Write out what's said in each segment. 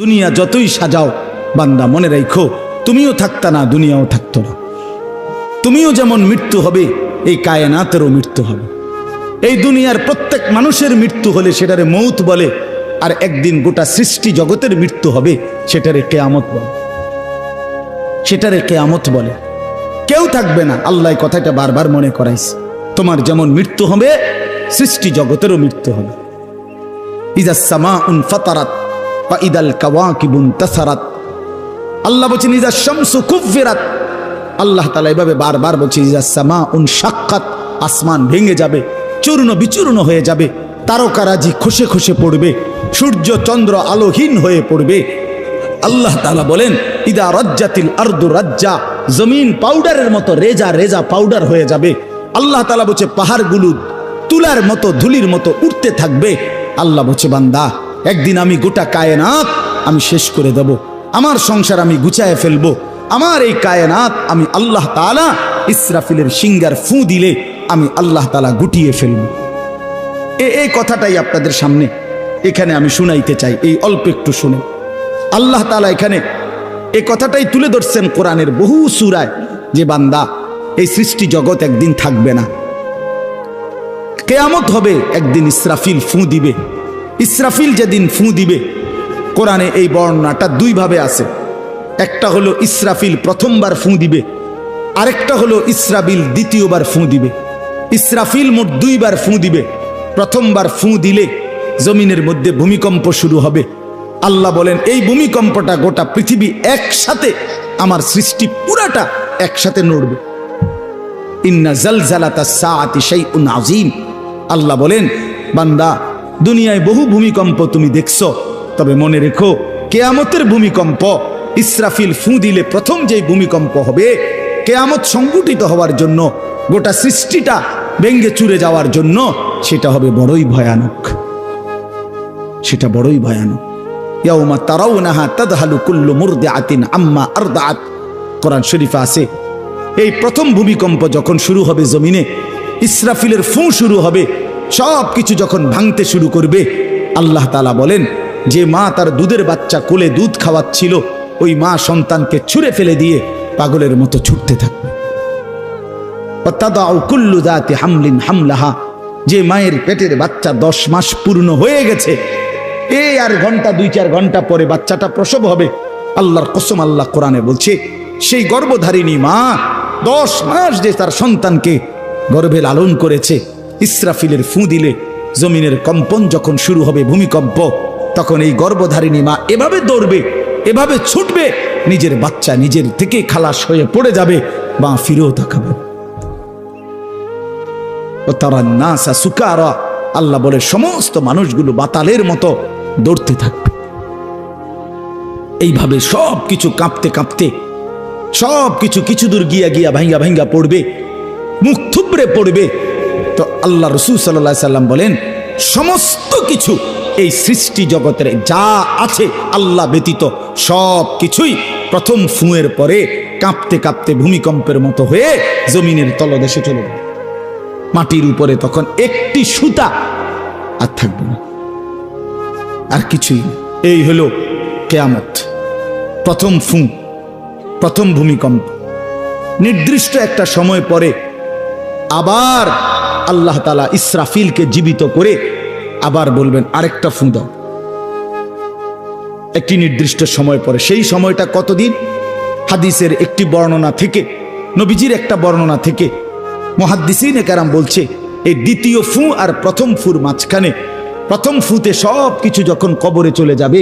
দুনিয়া যতই সাজাও বান্দা মনে রাখো তুমিও থাকতা না, দুনিয়াও থাকতো না। তুমিও যেমন মৃত্যু হবে, এই কায়নাতেরও মৃত্যু হবে। এই দুনিয়ার প্রত্যেক মানুষের মৃত্যু হলে সেটারে মৌত বলে, আর একদিন গোটা সৃষ্টি জগতের মৃত্যু হবে সেটারে কিয়ামত বলে। সেটারে কিয়ামত বলে। কেউ থাকবে না, আল্লাহ কথাটা বারবার মনে করাইছে। তোমার যেমন মৃত্যু হবে, সৃষ্টি জগতেরও মৃত্যু হবে। ইজা সামাউন ফাতারাত ওয়া ইদাল কাওয়াকিবুন তাসারাত। আল্লাহ বলেছেন ইজা শামসু কুফিরাত। আল্লাহ তাআলা এভাবে বারবার বলছে ইজা সামাউন শাক্কাত, আসমান ভেঙে যাবে, চূর্ণ বিচূর্ণ হয়ে যাবে, তারকারাজি খসে খসে পড়বে, সূর্য চন্দ্র আলোহীন হয়ে পড়বে। আল্লাহ তাআলা বলেন ইদা রাজ্জাতিল আরদু রাজ্জা, জমিন পাউডারের মতো রেজা রেজা পাউডার হয়ে যাবে। আল্লাহ তাআলা বলছে পাহাড়গুলো তুলার মতো ধুলির মতো উঠতে থাকবে। আল্লাহ বলছে বান্দা একদিন আমি গোটা কায়নাত আমি শেষ করে দেব, আমার সংসার আমি গুছায় ফেলবো, আমার এই কায়নাত আমি আল্লাহ তাআলা ইসরাফিলের সিঙ্গার ফু দিলে আমি আল্লাহ তাআলা গুটিয়ে ফেলবো। এই কথাটাই আপনাদের সামনে এখানে আমি শুনাইতে চাই। এই অল্প একটু শুনে আল্লাহ তাআলা এখানে এই কথাটাই তুলে ধরছেন কোরআনের বহু সূরায়, যে বান্দা এই সৃষ্টি জগৎ একদিন থাকবে না, কিয়ামত হবে, একদিন ইসরাফিল ফু দিবে। ইসরাফিল যেদিন ফু দিবে, কোরআনে এই বর্ণনাটা দুই ভাবে আছে। একটা হলো ইসরাফিল প্রথমবার ফু দিবে, আরেকটা হলো ইসরাফিল দ্বিতীয়বার ফু দিবে। ইসরাফিল মোট দুইবার ফু দিবে। প্রথমবার ফু দিলে জমিনের মধ্যে ভূমিকম্প শুরু হবে। আল্লাহ বলেন এই ভূমিকম্পটা গোটা পৃথিবী একসাথে, আমার সৃষ্টি পুরাটা একসাথে নড়বে। ইন্না জালজালাতাস সাআতি শাইউন আযীম। আল্লাহ বলেন বান্দা দুনিয়ায় বহু ভূমিকম্প তুমি দেখছো, তবে মনে রেখো কিয়ামতের ভূমিকম্প, ইসরাফিল ফু দিলে প্রথম যে ভূমিকম্প হবে, কিয়ামত সংঘটিত হওয়ার জন্য, গোটা সৃষ্টিটা ভেঙে চুরে যাওয়ার জন্য, সেটা হবে বড়ই ভয়ানক। সেটা বড়ই ভয়ানক। ইয়াউমা তারাউনাহা তাদহালু কুল্লু মুরদিআতিন আম্মা আরদাআত। কোরআন শরীফে আছে এই প্রথম ভূমিকম্প যখন শুরু হবে জমিনে, ইসরাফিলের ফু শুরু হবে, সব কিছু যখন ভাঙতে শুরু করবে, আল্লাহ তাআলা বলেন যে মা তার দুধের বাচ্চা কোলে দুধ খাওয়াচ্ছিল, ওই মা সন্তানকে ছুঁড়ে ফেলে দিয়ে পাগলের মতো ছুটতে থাকবে। ওয়াতাদাউ কুল্লু যাতি হামলিন হামলাহা, যে মায়ের পেটের বাচ্চা 10 মাস পূর্ণ হয়ে গেছে, এই আর ঘন্টা 2-4 ঘন্টা পরে বাচ্চাটা প্রসব হবে। আল্লাহর কসম, আল্লাহ কোরআনে বলছে সেই গর্ভধারিণী মা 10 মাস যে তার সন্তানকে গর্ভে লালন করেছে, ইসরাফিলের ফু দিলে জমিনের কম্পন যখন শুরু হবে, ভূমিকম্প, তখন এই গর্ভধারিণী মা এভাবে দৌড়বে, এভাবে ছুটবে, নিজের বাচ্চা নিজের থেকে খালাস হয়ে পড়ে যাবে, বা ফিরেও তাকাবে। ও তারা নাসা সুকারা, আল্লাহ বলে সমস্ত মানুষগুলো বাতালের মতো দৌড়তে থাকবে। এইভাবে সব কিছু কাঁপতে কাঁপতে সব কিছু কিছু দূর গিয়া গিয়া ভাঙ্গা ভাঙ্গা পড়বে, মুখ থুবড়ে পড়বে। তো আল্লাহ রাসূল সাল্লাল্লাহু আলাইহি সাল্লাম বলেন সমস্ত কিছু এই সৃষ্টি জগতের যা আছে আল্লাহ ব্যতীত সব কিছুই প্রথম ফুঁয়ের পরে কাঁপতে কাঁপতে ভূমিকম্পের মতো হয়ে জমিনের তলদেশে চলে যাবে। মাটির উপরে তখন একটি সুতা আর থাকবে না, আর কিছুই না। এই হলো কিয়ামত, প্রথম ফু, প্রথম ভূমিকম্প। নির্দিষ্ট একটা সময় পরে আবার আল্লাহ তাআলা ইসরাফিলকে জীবিত করে আবার বলবেন আরেকটা ফু দাও, একটি নির্দিষ্ট সময় পরে। সেই সময়টা কতদিন? হাদিসের একটি বর্ণনা থেকে, নবীজির একটা বর্ণনা থেকে মুহাদ্দিসিনে কেরাম বলছে এই দ্বিতীয় ফু আর প্রথম ফুর মাঝখানে, প্রথম ফুতে সব কিছু যখন কবরে চলে যাবে,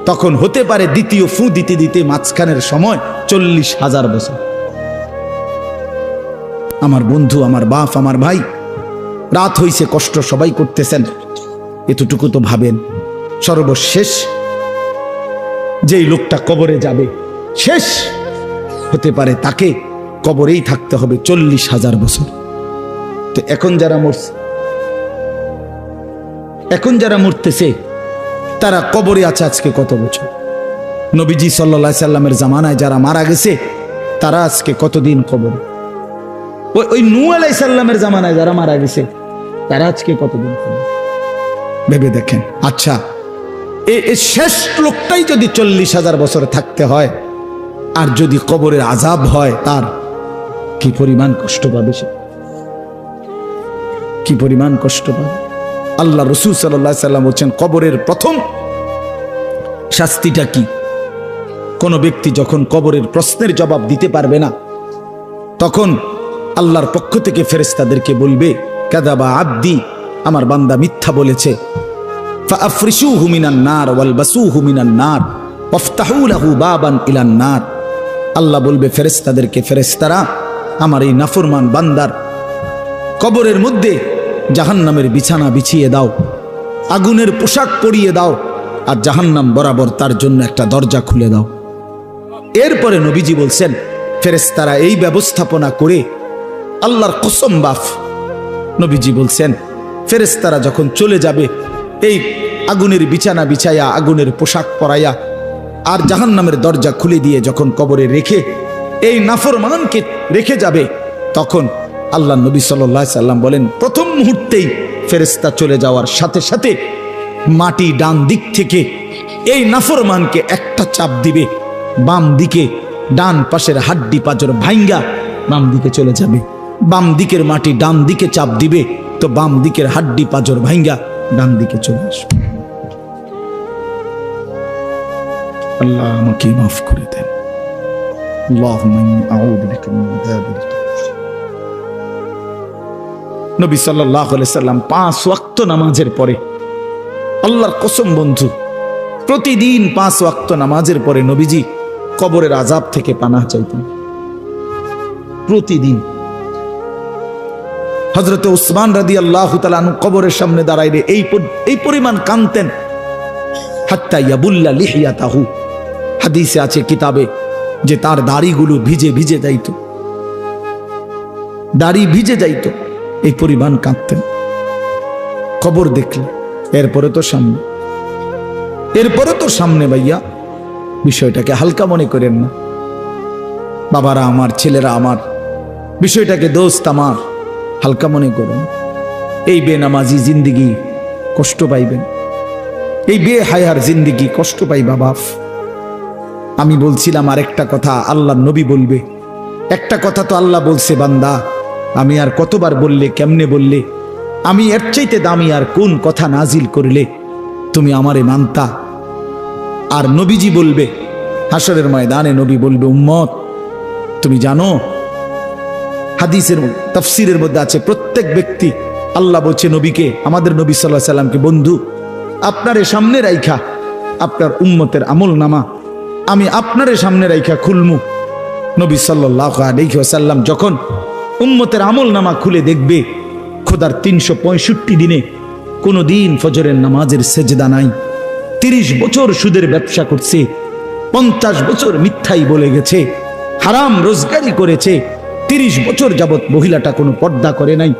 তখন হতে পারে দ্বিতীয় ফু দিতে দিতে মাঝখানের সময় 40,000 বছর। আমার বন্ধু, আমার বাপ, আমার ভাই, রাত হইছে, কষ্ট সবাই করতেছেন, এতটুকু তো ভাবেন সর্বশেষ যেই লোকটা কবরে যাবে, শেষ হতে পারে তাকে কবরেই থাকতে হবে 40,000 বছর। তো এখন যারা মরতেছে তারা কবরে আছে আজকে কত বছর? নবীজি সাল্লাল্লাহু আলাইহি সাল্লামের জামানায় যারা মারা গেছে তারা আজকে কতদিন কবরে? ওই নূহ আলাইহিস সালামের জামানায় যারা মারা গেছে তারা আজকে কতদিন কবরে? ভেবে দেখেন। আচ্ছা, এই শেষ লোকটাই যদি 40,000 বছর থাকতে হয়, আর যদি কবরের আযাব হয়, তার কি পরিমাণ কষ্ট পাবে সে, কি পরিমাণ কষ্ট পাবে। আল্লাহ রাসূল সাল্লাল্লাহু আলাইহি সাল্লাম বলেন, কবরের প্রথম শাস্তিটা কি? কোন ব্যক্তি যখন কবরের প্রশ্নের জবাব দিতে পারবে না, তখন আল্লাহর পক্ষ থেকে ফেরেশতাদেরকে বলবে, কাযাবা আব্দি, আমার বান্দা মিথ্যা বলেছে। ফাআফরিশুহু মিনান নার ওয়ালবাসুহু মিনান নার ওয়াফতাহু লাহু বাবান ইলান নার। আল্লাহ বলবে ফেরেশতাদেরকে, ফেরেশতারা আমার এই নাফরমান বান্দার কবরের মধ্যে জাহান্নামের বিছানা বিছিয়ে দাও, আগুনের পোশাক পরিয়ে দাও, আর জাহান্নাম বরাবর তার জন্য একটা দরজা খুলে দাও। এরপরে নবীজি বলছেন, ফেরেশতারা এই ব্যবস্থাপনা করে, আল্লাহর কসম বাফ, নবীজি বলছেন ফেরেশতারা যখন চলে যাবে, এই আগুনের বিছানা বিছাইয়া, আগুনের পোশাক পরাইয়া, আর জাহান্নামের দরজা খুলে দিয়ে যখন কবরে রেখে এই নাফরমানকে রেখে যাবে, তখন আল্লাহ নবী সাল্লাল্লাহু আলাইহি সাল্লাম বলেন, প্রথম মুহূর্তেই ফেরেশতা চলে যাওয়ার সাথে সাথে মাটি ডান দিক থেকে এই নাফরমানকে একটা চাপ দিবে, বাম দিকে ডান পাশের হাড্ডি পাঁজর ভাঙ্গা বাম দিকে চলে যাবে। বাম দিকের মাটি ডান দিকে চাপ দিবে, তো বাম দিকের হাড্ডি পাঁজর ভাঙ্গা ডান দিকে চলে আসবে। আল্লাহ আমাকে মাফ করে দেন। আল্লাহুম্মা ইন্নী আউযু বিকা মিন আযাবিল কবর। নবী সাল্লাল্লাহু আলাইহি সাল্লাম 5 ওয়াক্ত নামাজের পরে, আল্লাহর কসম বন্ধু, প্রতিদিন 5 ওয়াক্ত নামাজের পরে নবীজি কবরের আযাব থেকে পানাহ চাইতেন। প্রতিদিন। হযরত উসমান রাদিয়াল্লাহু তাআলা আনহু কবরের সামনে দাঁড়াইলে এই পরিমাণ কাঁদতেন, হাত্তা ইয়াবুল্লা লিহিয়াতাহু। হাদিসে আছে কিতাবে যে তার দাড়িগুলো ভিজে ভিজে যাইত, দাড়ি ভিজে যাইত, এই পরিমাণ কাঁদতেন কবর দেখলে। এরপরে তো সামনে ভাইয়া, বিষয়টাকে হালকা মনে করেন না। বাবারা আমার, ছেলেরা আমার, বিষয়টাকে দোস্ত আমার, হালকা মনে করুন। এই বেনামাজি জিন্দিগি কষ্ট পাইবেন, এই বেহায়ার জিন্দিগি কষ্ট পাইবা বাপ। আমি বলছিলাম আরেকটা কথা আল্লাহ নবী বলবে, একটা কথা তো আল্লাহ বলছে, বান্দা আমি আর কতবার বললে, কেমনে বললে, আমি এর চাইতে দামি আর কোন কথা নাজিল করলে তুমি আমারে মানতা। আর নবীজি বলবে হাসরের ময়দানে, নবী বলবে, উম্মত তুমি জানো, হাদিসের তাফসীরের মধ্যে আছে, প্রত্যেক ব্যক্তি, আল্লাহ বলছে নবীকে, আমাদের নবী সাল্লাল্লাহু আলাইহি সাল্লামকে, বন্ধু আপনারে সামনে রাইখা আপনার উম্মতের আমল নামা আমি আপনারে সামনে রাইখা খুলমু। নবী সাল্লাল্লাহু আলাইহি ওয়াসাল্লাম যখন উম্মতের আমল নামা খুলে দেখবে, খোদার 365 দিনে কোনো দিন ফজরের নামাজের সেজদা নাই, 30 বছর সুদের ব্যবসা করছে, 50 বছর মিথ্যাই বলে গেছে, হারাম রোজগারি করেছে, 30 বছর যাবত মহিলাটা কোনো পর্দা করে নাই,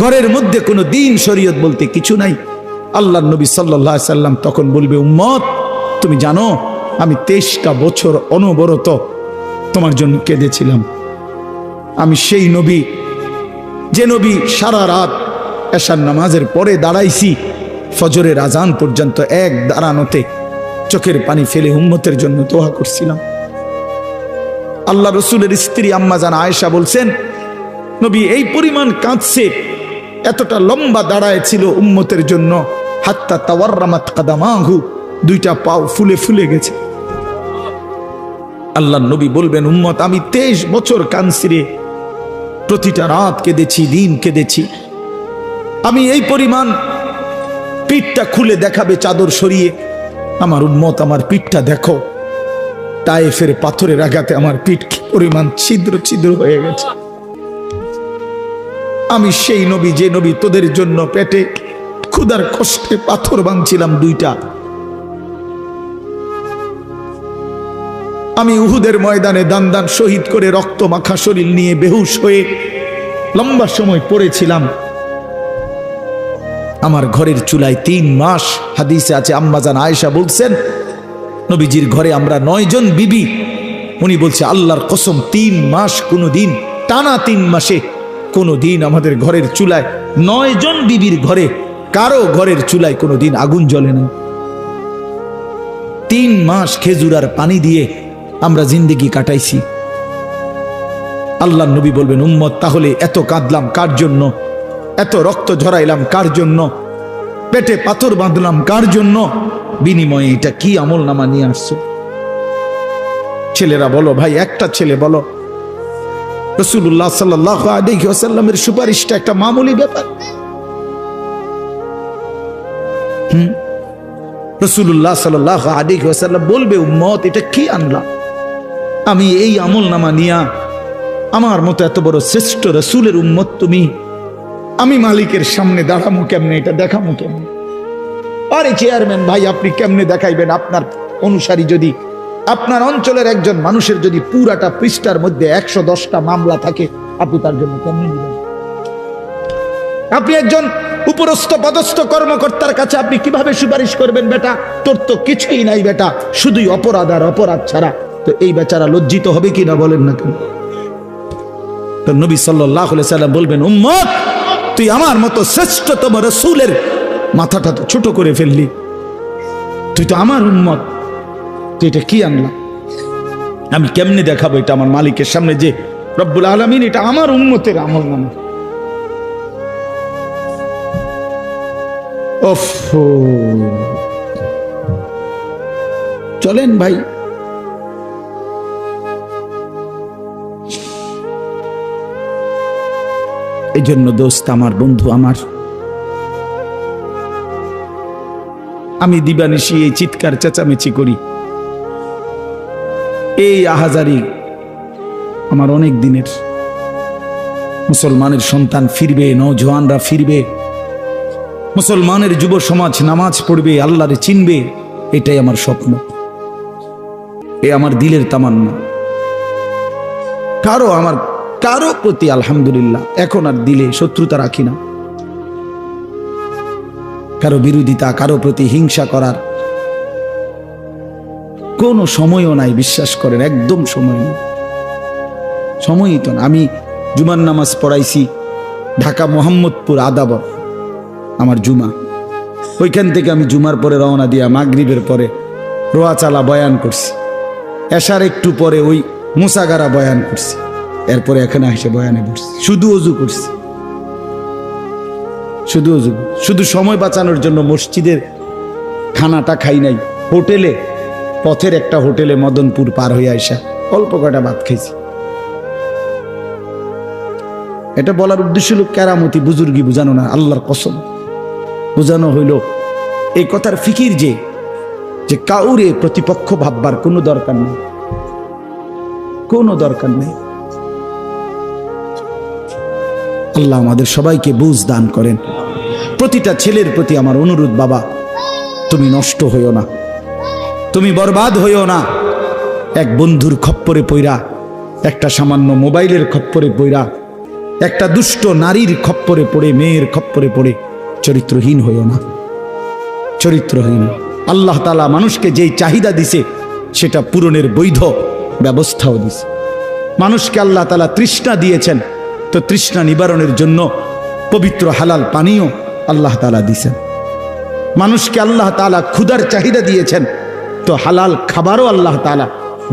ঘরের মধ্যে কোনো দিন শরীয়ত বলতে কিছু নাই। আল্লাহর নবী সাল্লাল্লাহু আলাইহি সাল্লাম তখন বলবে, উম্মত তুমি জানো আমি 23টা বছর অনবরত তোমার জন্য কেঁদেছিলাম। আমি সেই নবী, যে নবী সারা রাত এশার নামাজের পরে দাঁড়াইছি ফজরের আজান পর্যন্ত, এক দাঁড়ানোতে চোখের পানি ফেলে উম্মতের জন্য দোয়া করছিলাম। আল্লাহ রসুলের স্ত্রী আম্মা জান আয়েশা বলছেন, নবী এই পরিমাণ কাঁদছে, এতটা লম্বা দাঁড়ায় ছিল উম্মতের জন্য, হাত্তা তাওয়াররামাত কাদামাহু, 2টা পাও ফুলে ফুলে গেছে। আল্লাহ নবী বলবেন, উম্মত আমি 23 বছর কাঁদছি রে, প্রতিটা রাত কেঁদেছি, দিন কেঁদেছি। আমি এই পরিমাণ, পিঠটা খুলে দেখাবে চাদর সরিয়ে, আমার উম্মত আমার পিঠটা দেখো, তায়েফের পাথরের আঘাতে আমার পিঠ কি পরিমাণ ছিদ্র ছিদ্র হয়ে গেছে। আমি সেই নবী, যে নবী তোদের জন্য পেটে ক্ষুধার কষ্টে পাথর ভাঙছিলাম 2টা। আমি উহুদের ময়দানে দান দান শহীদ করে রক্ত মাখা শরীর নিয়ে বেহুশ হয়ে লম্বা সময় পড়েছিলাম। আমার ঘরের চুলায় 3 মাস, হাদিসে আছে আম্মা জান আয়েশা বলছেন, নবীজির ঘরে আমরা 9 জন বিবি, উনি বলছে আল্লাহর কসম 3 মাস, কোনো দিন টানা 3 মাসে কোনো দিন আমাদের ঘরের চুলায়, 9 জন বিবির ঘরে কারো ঘরের চুলায় কোনো দিন আগুন জ্বলে না। 3 মাস খেজুর আর পানি দিয়ে আমরা জিন্দেগি কাটাইছি। আল্লাহর নবী বলবেন, উম্মত তাহলে এত কাঁদলাম কার জন্য, এত রক্ত ঝরাইলাম কার জন্য, পেটে পাথর বাঁধলাম কার জন্য, বিনিময়ে এটা কি আমল নামা নিয়ে আসছো? ছেলেরা বলো, ভাই একটা ছেলে বলো, রাসূলুল্লাহ সাল্লাল্লাহু আলাইহি ওয়াসাল্লামের সুপারিশটা একটা মামুলি ব্যাপার। রাসূলুল্লাহ সাল্লাল্লাহু আলাইহি ওয়াসাল্লাম বলবে, উম্মত এটা কি আনলা? আমি এই আমল নামা নিয়া আমার মতো এত বড় শ্রেষ্ঠ রাসূলের উম্মত তুমি, আমি মালিকের সামনে দাঁড়ামু কেমনে, এটা দেখামু কেমনে? আরে চেয়ারম্যান ভাই, আপনি কেমনে দেখাইবেন? আপনার অনুসারী যদি, আপনার অঞ্চলের একজন মানুষের যদি পুরাটা পৃষ্ঠার মধ্যে 110টা মামলা থাকে, আপনি তার জন্য কেমনে নেবেন? আপনি একজন উপরস্থ পদস্থ কর্মকর্তার কাছে আপনি কিভাবে সুপারিশ করবেন? বেটা তোর তো কিছুই নাই বেটা, শুধুই অপরাধ আর অপরাধ ছাড়া। তো এই বেচারা লজ্জিত হবে কিনা বলেন না কেন? তো নবী সাল্লাল্লাহু আলাইহি সাল্লাম বলবেন, উম্মত তুই আমার মতো শ্রেষ্ঠতম রাসূলের মাথাটা তো ছোট করে ফেললি, তুই তো আমার উম্মত, তুই এটা কি আনলা? আমি কেমনে দেখাবো এটা আমার মালিকের সামনে যে রব্বুল আলামিন এটা আমার উম্মতের আমল নামা? চলেন ভাই, এই জন্য দোস্ত আমার, বন্ধু আমার, আমি দিবানিশি এই চিৎকার চেঁচামেচি করি, এই আহাজারি আমার অনেক দিনের। মুসলমানের সন্তান ফিরবে, নওজোয়ানরা ফিরবে, মুসলমানের যুব সমাজ নামাজ পড়বে, আল্লাহরে চিনবে, এটাই আমার স্বপ্ন, এ আমার দিলের তামান্না। কারো প্রতি আলহামদুলিল্লাহ এখন আর দিলে শত্রুতা রাখি না, কারো বিরোধিতা, কারো প্রতি হিংসা করার কোনো সময়ও নাই, বিশ্বাস করেন, একদম সময় নেই, সময়ই তো না। আমি জুমার নামাজ পড়াইছি ঢাকা মোহাম্মদপুর আদাবর, আমার জুমা, ওইখান থেকে আমি জুমার পরে রওনা দিয়া মাগরিবের পরে রোয়াচালা বয়ান করছি, এশার একটু পরে ওই মুসাগারা বয়ান করছি, এরপরে এখানে এসে বয়ানে বসছি, শুধু অজু করছি, শুধু অজু, শুধু সময় বাঁচানোর জন্য মসজিদের খানাটা খাই নাই, হোটেলে, পথের একটা হোটেলে মদনপুর পার হয়ে আইসা অল্প কয়টা ভাত খাইছি। এটা বলার উদ্দেশ্য হলো কেরামতি বুজুর্গি বুঝানো না, আল্লাহর কসম বুঝানো হইল এই কথার ফিকির যে কাউরে প্রতিপক্ষ ভাববার কোনো দরকার নেই, কোনো দরকার নেই। আল্লাহ আমাদের সবাইকে বুঝ দান করেন। প্রতিটা ছেলের প্রতি আমার অনুরোধ, বাবা তুমি নষ্ট হইও না, তুমি বরবাদ হইও না। এক বন্ধুর খপ্পরে পইরা, একটা সামান্য মোবাইলের খপ্পরে পইরা, একটা দুষ্ট নারীর খপ্পরে পড়ে, মেয়ের খপ্পরে পড়ে চরিত্রহীন হইও না, চরিত্রহীন। আল্লাহ তাআলা মানুষকে যেই চাহিদা দিছে সেটা পূরণের বৈধ ব্যবস্থাও দিছে। মানুষকে আল্লাহ তাআলা তৃষ্ণা দিয়েছেন, তো তৃষ্ণা নিবারণের জন্য পবিত্র হালাল পানীয় আল্লাহ তাআলা দিয়েছেন। মানুষকে আল্লাহ তাআলা ক্ষুধার চাহিদা দিয়েছেন, তো হালাল খাবারও আল্লাহ তাআলা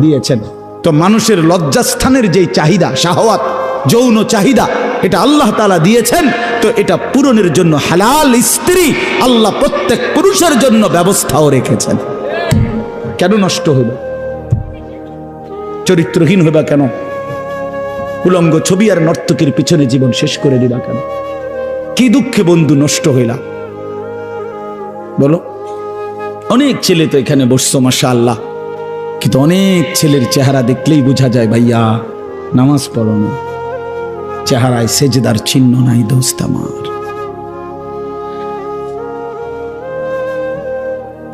দিয়েছেন। তো মানুষের লজ্জাস্থানের যেই চাহিদা, শাহওয়াত, যৌন চাহিদা, এটা আল্লাহ তাআলা দিয়েছেন, তো এটা পূরণের জন্য হালাল স্ত্রী আল্লাহ প্রত্যেক পুরুষের জন্য ব্যবস্থাও রেখেছেন। কেন নষ্ট হইল? চরিত্রহীন হইবা কেন? উলঙ্গ ছবি আর নর্তকীর পিছনে জীবন শেষ করে দিবা কেন? কি দুঃখে বন্ধু নষ্ট হইলা বলো? অনেক ছেলে তো এখানে বসছো মাশাআল্লাহ, কিন্তু অনেক ছেলের চেহারা দেখলেই বোঝা যায় ভাইয়া নামাজ পড়ো না, চেহারায় সেজদার চিহ্ন নাই। দোস্ত আমার,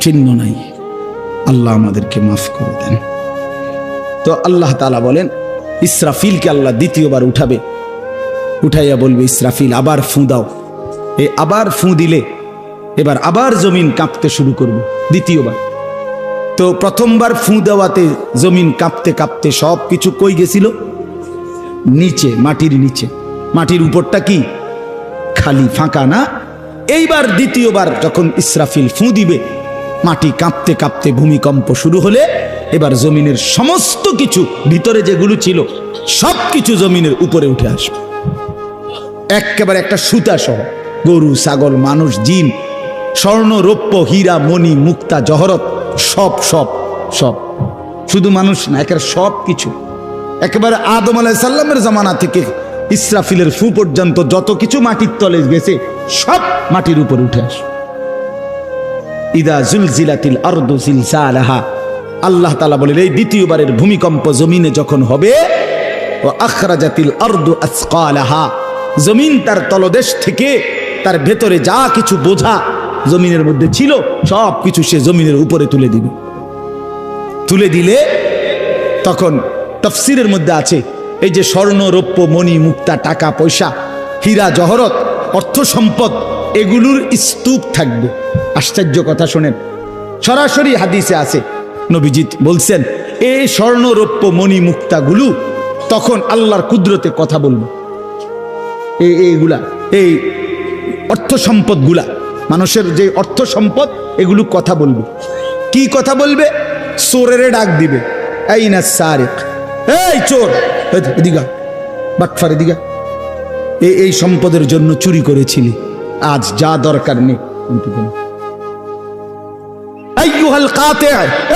চিহ্ন নাই। আল্লাহ আমাদেরকে মাফ করে দেন। তো আল্লাহ তাআলা বলেন, ইসরাফিলকে আল্লাহ দ্বিতীয়বার উঠাবে, উঠাইয়া বলবে, ইসরাফিল আবার ফুঁ দাও। এই আবার ফুঁ দিলে এবার আবার জমিন কাঁপতে শুরু করবে দ্বিতীয়বার। তো প্রথমবার ফুঁ দেওয়াতে জমিন কাঁপতে কাঁপতে সব কিছু কই গেছিল? নিচে, মাটির নিচে। মাটির উপরটা কি খালি, ফাঁকা না? এইবার দ্বিতীয়বার যখন ইসরাফিল ফুঁ দিবে, মাটি কাঁপতে কাঁপতে ভূমিকম্প শুরু হলে এবার জমিনের সমস্ত কিছু ভিতরে যেগুলো ছিল সব কিছু জমিনের উপরে উঠে আসবে, একেবারে একটা সুতা সহ। গরু, ছাগল, মানুষ, জিন, স্বর্ণ, রৌপ্য, হীরা, মণি, মুক্তা, জহরত, সব সব সব, শুধু মানুষ না, একেবারে সব কিছু, একেবারে আদম আলাইহিস সালামের জামানা থেকে ইসরাফিলের ফু পর্যন্ত যত কিছু মাটির তলে গেছে সব মাটির উপর উঠে আসে। ইদা জুলজিলাতিল আরদু জিলজালাহা, আল্লাহ তাআলা বলেন এই দ্বিতীয়বারের ভূমিকম্প জমিনে যখন হবে, ওয়া আখরাজাতিল আরদু আসকালাহা, জমিন তার তলদেশ থেকে তার ভেতরে যা কিছু বোঝা জমিনের মধ্যে ছিল সব কিছু সে জমিনের উপরে তুলে দিবে। তুলে দিলে তখন তাফসীরের মধ্যে আছে এই যে স্বর্ণ, রৌপ্য, মণি, মুক্তা, টাকা পয়সা, হীরা, জহরত, অর্থ সম্পদ, এগুলোর স্তূপ থাকবে। আশ্চর্য কথা শোনেন, সরাসরি হাদিসে আছে, নবীজি বলছেন এই স্বর্ণ, রৌপ্য, মণি, মুক্তাগুলো তখন আল্লাহর কুদরতে কথা বলবে। এইগুলা, এই অর্থ সম্পদগুলা, মানুষের যে অর্থ সম্পদ, এগুলো কথা বলবে। কি কথা বলবে? চোরেরে ডাক দিবে, আইনা সারিক, এই চোর, এদিকে বাটফার, এদিকে এই সম্পদের জন্য চুরি করেছিলি, আজ যা দরকার নেই। আইয়ুহাল কাতি,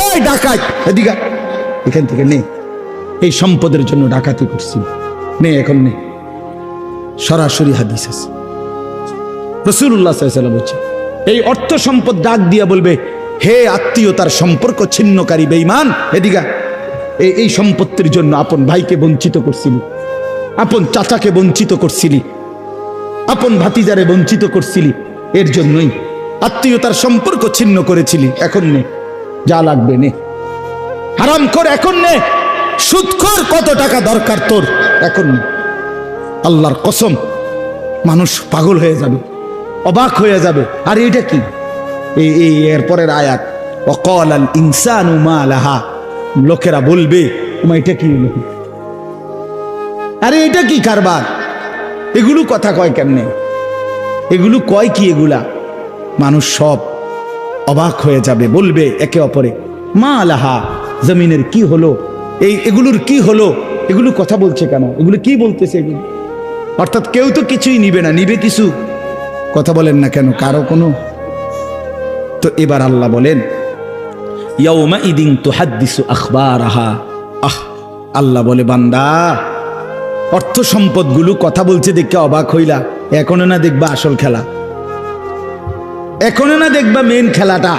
এই ডাকাত, এদিকে, এখান থেকে নে, এই সম্পদের জন্য ডাকাতি করছি, নে এখন নে। সরাসরি হাদিস আছে, রাসূলুল্লাহ সাল্লাল্লাহু আলাইহি ওয়াসাল্লাম বলছেন এই অর্থ সম্পদ ডাক দিয়া বলবে, হে আত্মীয়তার সম্পর্ক ছিন্নকারী বেঈমান, এদিকে, এই সম্পত্তির জন্য আপন ভাইকে বঞ্চিত করছিলি, আপন চাচাকে বঞ্চিত করছিলি, আপন ভাতিজারে বঞ্চিত করছিলি, এর জন্যই আত্মীয়তার সম্পর্ক ছিন্ন করেছিলি, এখন নে, যা লাগবে নে, হারাম কর এখন নে, সুদখোর কত টাকা দরকার তোর এখন নে। আল্লাহর কসম, মানুষ পাগল হয়ে যাবে, অবাক হয়ে যাবে। আর এটা কি? এই এরপরের আয়াত, ওয়াকালাল ইনসানু মা লাহা, লোকেরা বলবে এটা কি হলো, আরে এটা কি কারবার, এগুলো কথা কয় কেমনে, এগুলো কয় কি, এগুলা মানুষ সব অবাক হয়ে যাবে, বলবে একে অপরে মা লাহা, জমিনের কি হলো, এগুলোর কি হলো, এগুলো কথা বলছে কেন, এগুলো কি বলতেছে এগুলো? অর্থাৎ কেউ তো কিছুই নিবে না, নিবে কিছু, কথা বলেন না কেন কারো কোনো। তো এবার আল্লাহ বলেন ইয়াউমা ইদিন তুহাদ্দিসু আখবারাহা, আল্লাহ বলে বান্দা অর্থ সম্পদগুলো কথা বলছে দেখে অবাক হইলা, এখনো না দেখবা আসল খেলা, এখনো না দেখবা মেন খেলাটা,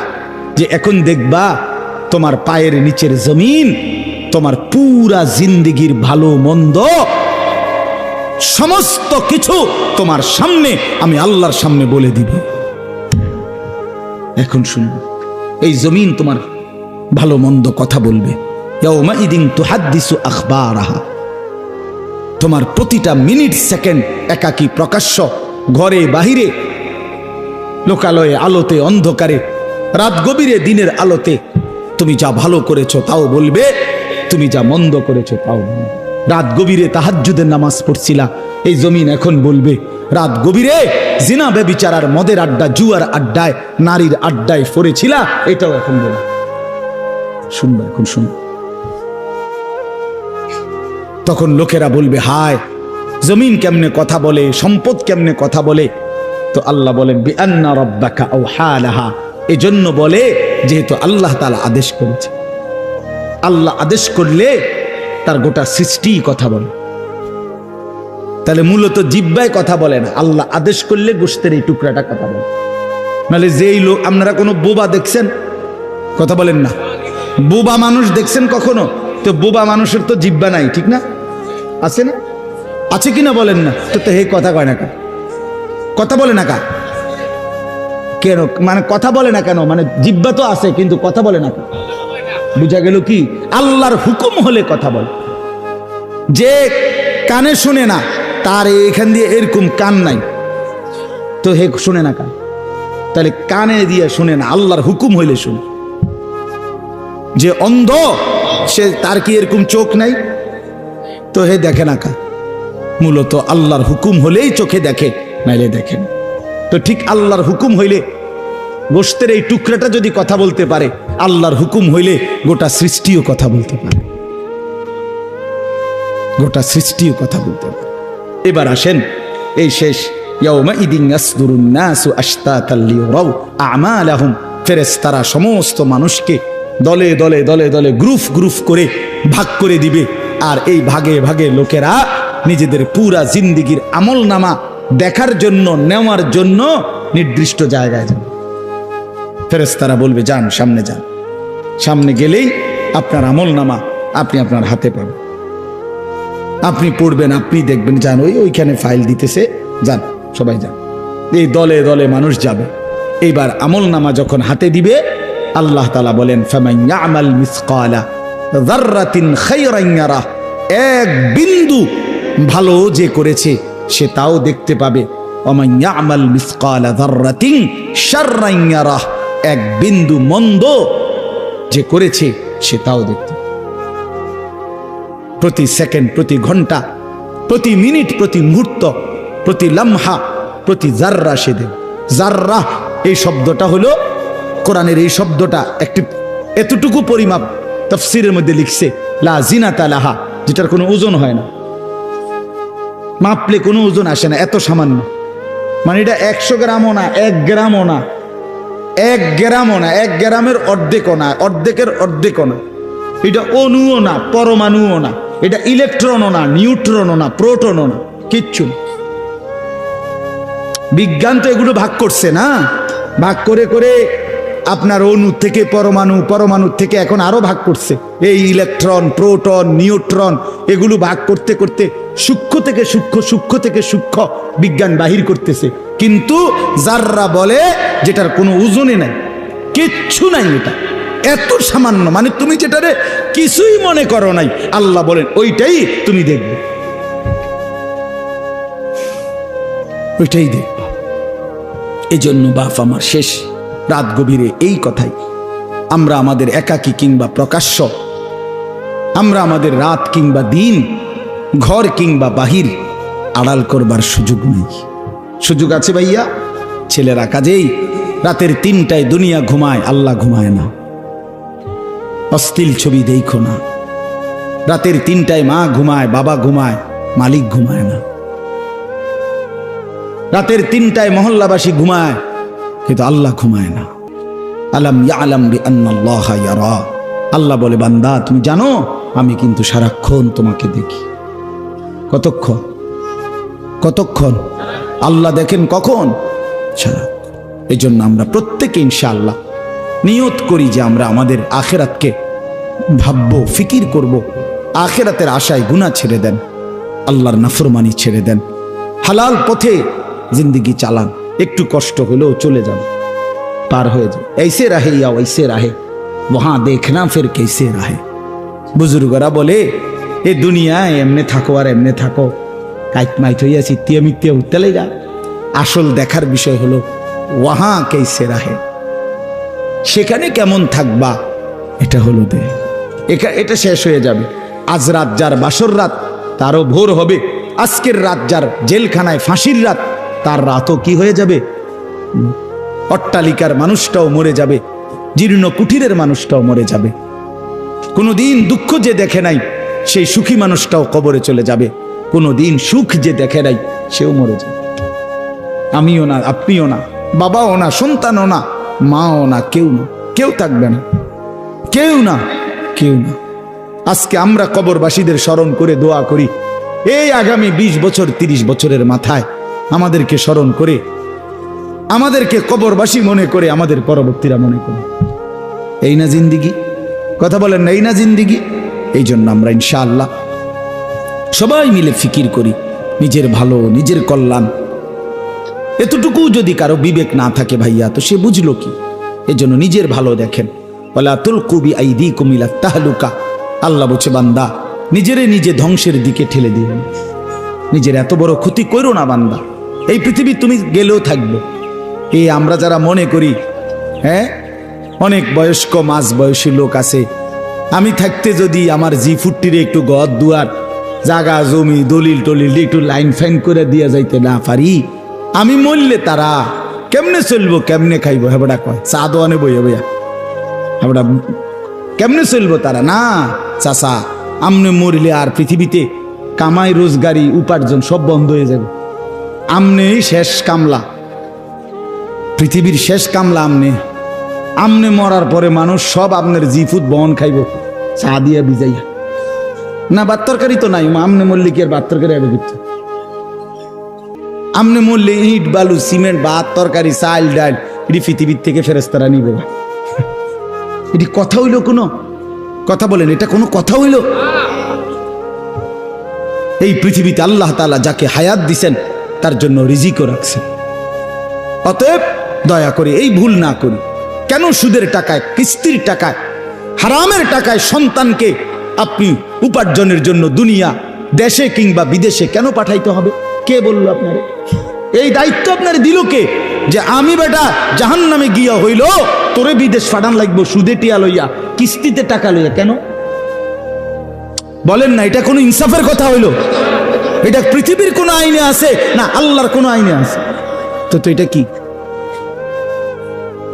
যে এখন দেখবা তোমার পায়ের নিচের জমিন, তোমার পুরা জিন্দেগির ভালো মন্দ সমস্ত কিছু তোমার সামনে আমি আল্লাহর সামনে বলে দিব। এখন শুনবে, এই জমিন তোমার ভালো মন্দ কথা বলবে। ইয়াউমা ইদিন তুহাদ্দিসু আখবারাহা, তোমার প্রতিটা মিনিট সেকেন্ড একাকী প্রকাশ্য, ঘরে বাহিরে, লোকালয়ে, আলোতে, অন্ধকারে, রাত গভীরে, দিনের আলোতে, তুমি যা ভালো করেছো তাও বলবে, তুমি যা মন্দ করেছো তাও বলবে। রাত গভীরে তাহাজ্জুদের নামাজ পড়ছিলা, এই জমিন এখন বলবে রাত গভীরে জিনা ব্যভিচার, মদের আড্ডা, জুয়ার আড্ডায়, নারীর আড্ডায় পড়েছিলা, এটাও এখন বলবে। শুনবে, এখন শুনবে। তখন লোকেরা বলবে হায়, জমিন কেমনে কথা বলে, সম্পদ কেমনে কথা বলে। তো আল্লাহ বলেন বিআন্না রাব্বাকা আওহা লাহা, এজন্য বলে যেহেতু আল্লাহ তাআলা আদেশ করেছে। আল্লাহ আদেশ করলে তার গোটা সৃষ্টি কথা বলে, তাহলে মূলত জিহ্বায় কথা বলে না, আল্লাহ আদেশ করলে গোশতের এই টুকরাটা কথা বলে। নাহলে যেই লোক, আপনারা কোনো বোবা দেখছেন, কথা বলেন না, বোবা মানুষ দেখছেন কখনো? তো বোবা মানুষের তো জিহ্বা নাই, ঠিক না? আছে না? আছে কিনা বলেন না? তো হে কথা কয় না কা, কথা বলে না কা কেন, মানে কথা বলে না কেন, মানে জিহ্বা তো আছে কিন্তু কথা বলে না কা। বুঝা গেল কি? আল্লাহর হুকুম হলে কথা বলে। যে কানে শুনে না, তার এখান দিয়ে এরকম কান নাই, তো হে শুনে না কান, তাহলে কানে দিয়ে শুনে না, আল্লাহর হুকুম হইলে শুনে। যে অন্ধ, সে তার কি এরকম চোখ নাই, তো হে দেখে না কা। মূলত আল্লাহর হুকুম হলেই চোখে দেখে, নাইলে দেখেন। তো ঠিক আল্লাহর হুকুম হইলে গোশতের এই টুকরাটা যদি কথা বলতে পারে, আল্লাহর হুকুম হইলে গোটা সৃষ্টিও কথা বলতে পারে, গোটা সৃষ্টিও কথা বলতে পারে। এবার আসেন এই শেষ ইয়াউমাইদিন ইয়াসদুরুন নাসু আশতাতাল লিয়ারাউ আমালাহুম, ফেরেশতারা সমস্ত মানুষকে দলে দলে দলে দলে গ্রুপ গ্রুপ করে ভাগ করে দিবে। আর এই ভাগে ভাগে লোকেরা নিজেদের পুরা জিন্দেগির আমলনামা দেখার জন্য, নেওয়ার জন্য নির্দিষ্ট জায়গায় যাবে। ফেরেশতারা বলবে যান, সামনে যান। সামনে গেলেই আপনার আমলনামা আপনি আপনার হাতে পাবেন, আপনি পড়বেন, আপনি দেখবেন, যান ওইখানে ফাইল দিতেছে, যান সবাই যান। এই দলে দলে মানুষ যাবে। এইবার আমলনামা যখন হাতে দিবে, আল্লাহ তাআলা বলেন ফামান ইয়ামাল মিসকালা যাররাতিন খায়রান ইয়ারা, এক বিন্দু ভালো যে করেছে সে তাও দেখতে পাবে। ওমান ইয়ামাল মিসকালা যাররাতিন শাররান ইয়ারা, এক বিন্দু মন্দ যে করেছে সে তাও দেখতে পাবে। প্রতি সেকেন্ড, প্রতি ঘন্টা, প্রতি মিনিট, প্রতি মুহূর্ত, প্রতি লামহা, প্রতি জাররা সে দেবে। জাররা এই শব্দটা হলো কোরআনের, এই শব্দটা একটি এতটুকু পরিমাপ তাফসীরের মধ্যে লিখছে লা জিনাতা লাহা, যেটার কোনো ওজন হয় না, মাপলে কোনো ওজন আসে না, এত সামান্য। মানে এটা 100 গ্রামও না, 1 গ্রামও না, 1 গ্রামও না, 1 গ্রামের অর্ধেকও না, অর্ধেকের অর্ধেকও না। এটা অণুও না, পরমাণুও না, এটা ইলেকট্রনও না, নিউট্রনও না, প্রোটনও না, কিচ্ছু না। বিজ্ঞান তো এগুলো ভাগ করছে না, ভাগ করে করে আপনার অণু থেকে পরমাণু, পরমাণু থেকে এখন আরো ভাগ করছে। এই ইলেকট্রন, প্রোটন, নিউট্রন এগুলো ভাগ করতে করতে সূক্ষ্ম থেকে সূক্ষ্ম, সূক্ষ্ম থেকে সূক্ষ্ম বিজ্ঞান বাহির করতেছে। কিন্তু জাররা বলে যেটার কোনো ওজনে নাই, কিচ্ছু নাই, এটা এত সামান্য। মানে তুমি যেটারে কিছুই মনে করো নাই, আল্লাহ বলেন ওইটাই তুমি দেখবে, ওইটাই দেখবে। এই জন্য বাপ আমার শেষ রাত গভীরে এই কথাই, আমরা আমাদের একাকী কিংবা প্রকাশ্য, আমরা আমাদের রাত কিংবা দিন, ঘর কিংবা বাহির আড়াল করবার সুযোগ নেই। সুযোগ আছে ভাইয়া? ছেলেরা কাজেই রাতের 3টায় দুনিয়া ঘুমায়, আল্লাহ ঘুমায় না। অশ্লীল ছবি দেখো না। রাতের 3টায় মা ঘুমায়, বাবা ঘুমায়, মালিক ঘুমায় না। রাতের 3টায় মহল্লাবাসী ঘুমায়, কিন্তু আল্লাহ ঘুমায় না। আলাম ইয়ালাম বিআন্নাল্লাহা ইয়ারা, আল্লাহ বলে বান্দা তুমি জানো আমি কিন্তু সারাক্ষণ তোমাকে দেখি। কতক্ষণ? কতক্ষণ? আল্লাহ দেখেন কখন? সারাক্ষণ। এই জন্য আমরা প্রত্যেকে ইনশাআল্লাহ নিয়ত করি যে আমরা আমাদের আখিরাতকে ভাববো, ফিকির করব। আখিরাতের আশায় গুনাহ ছেড়ে দেন, আল্লাহর নাফরমানি ছেড়ে দেন, হালাল পথে জিন্দেগি চালান। একটু কষ্ট হলেও চলে যান, পার হয়ে যান। ऐसे रहे या वैसे रहे वहां देखना फिर कैसे रहे। বুজুর্গরা বলে এ দুনিয়ায় এমনে থাকো আর এমনে থাকো, কাইট মাইট হইয়া চিত্তিয়া মিত্তিয়া উঠতে লেগা। আসল দেখার বিষয় হলো ওয়াহা কেসে রাহে, সেখানে কেমন থাকবা, এটা হলো দে। এটা শেষ হয়ে যাবে। আজ রাত যার বাসর রাত, তারও ভোর হবে। আজকের রাত যার জেলখানায় ফাঁসির রাত, তার রাতও কি হয়ে যাবে? অট্টালিকার মানুষটাও মরে যাবে, জীর্ণ কুঠিরের মানুষটাও মরে যাবে। কোনোদিন দুঃখ যে দেখে নাই সেই সুখী মানুষটাও কবরে চলে যাবে। কোনোদিন সুখ যে দেখে নাই সেও মরে যাবে। আমিও না, আপনিও না, বাবাও না, সন্তানও না, মাও না, কেউ না, কেউ থাকবে না, কেউ না, কেউ না। আজকে আমরা কবরবাসীদের স্মরণ করে দোয়া করি, এই আগামী 20 বছর 30 বছরের মাথায় আমাদেরকে স্মরণ করে, আমাদেরকে কবরবাসী মনে করে, আমাদের পরবর্তীরা মনে করে। এই না জিন্দিগি? কথা বলেন না, এই না জিন্দিগি? এই জন্য আমরা ইনশাআল্লাহ সবাই মিলে ফিকির করি নিজের ভালো, নিজের কল্যাণ। এতটুকু যদি কারো বিবেক না থাকে ভাইয়া, তো সে বুঝলো কি? এই জন্য নিজের ভালো দেখেন। ওয়ালা তুলকু বিআইদিকুম ইলা তাহলুকা, আল্লাহ বলছে বান্দা নিজেরে নিজে ধ্বংসের দিকে ঠেলে দিও না, নিজের এত বড় ক্ষতি করো না বান্দা। এই পৃথিবী তুমি গেলেও থাকবে। এই আমরা যারা মনে করি, হ্যাঁ অনেক বয়স্ক মাঝ বয়সী লোক আছে, আমি থাকতে যদি আমার জি40 একটু ঘর দুয়ার জাগা জমি দলিল টলিল একটু লাইন ফাইন করে দিয়া যাইতে না পারি, আমি মরলে তারা কেমনে চলবো কেমনে খাইবো হেবড়া কয় চা দোয়ানে বইয়া বইয়া হেবড়া কেমনে চলবো তারা না চাচা আমনে মরিলে আর পৃথিবীতে কামাই রোজগারি উপার্জন সব বন্ধ হয়ে যাবে আমনেই শেষ কামলা পৃথিবীর শেষ কামলা আমনে মরার পরে মানুষ সব আপনার জিফুত বহন খাইব চা দিয়া ভিজাইয়া না ভাত তরকারি তো নাই আমনে মরলে কি আর ভাত তরকারি আগে দিচ্ছে আমনে মরলে ইট বালু সিমেন্ট ভাত তরকারি চাল ডাল এটি পৃথিবীর থেকে ফেরেস্তারা নিবে এটি কথা হইল কোনো কথা বলেন এটা কোনো কথা হইল এই পৃথিবীতে আল্লাহ তাআলা যাকে হায়াত দিছেন তার জন্য রিজিকও রাখছেন অতএব দয়া করে এই ভুল না করি কেন সুদের টাকায় কিস্তির টাকায় হারামের টাকায় সন্তানকে আপনি উপার্জনের জন্য দুনিয়া দেশে কিংবা বিদেশে কেন পাঠাইতে হবে কে বলল আপনারে এই দায়িত্ব আপনার দিল কে যে আমি বেটা জাহান্নামে গিয়া হইল তোরে বিদেশ পাঠান লাগবো সুদে টিয়া লইয়া কিস্তিতে টাকা লইয়া কেন বলেন না এটা কোনো ইনসাফের কথা হইল এটা পৃথিবীর কোন আইনে আছে না আল্লাহর কোন আইনে আছে তো এটা কি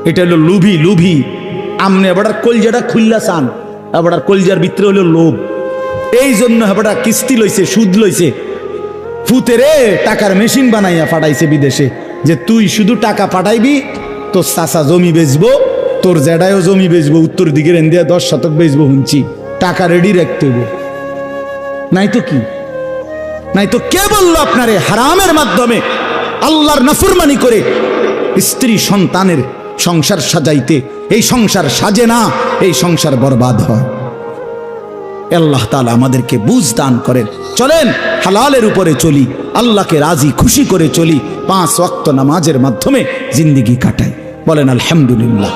এটা হলো লুভি আমনে আবার কলজাটা খুললা চান আবার কলজার ভিতরে হলো লোভ এই জন্য আবার কিস্তি লইছে সুদ লইছে ফুতেরে টাকার মেশিন বানাইয়া পাঠাইছে বিদেশে যে তুই শুধু টাকা পাঠাইবি তোর চাচা জমি বেচবো তোর জেডায়ও জমি বেচবো উত্তর দিকের এন্দিয়া 10 শতক বেচবো হুঁচি টাকা রেডি রাখতে হইব নাই তো কি নাই তো কে বললো আপনারে হারামের মাধ্যমে আল্লাহর নাফরমানি করে স্ত্রী সন্তানের সংসার সাজাইতে এই সংসার সাজে না এই সংসার বরবাদ হয় আল্লাহ তাআলা আমাদেরকে বুঝ দান করেন চলেন হালালের উপরে চলি আল্লাহকে রাজি খুশি করে চলি 5 ওয়াক্ত নামাজের মাধ্যমে জিন্দেগি কাটাই বলেন আলহামদুলিল্লাহ।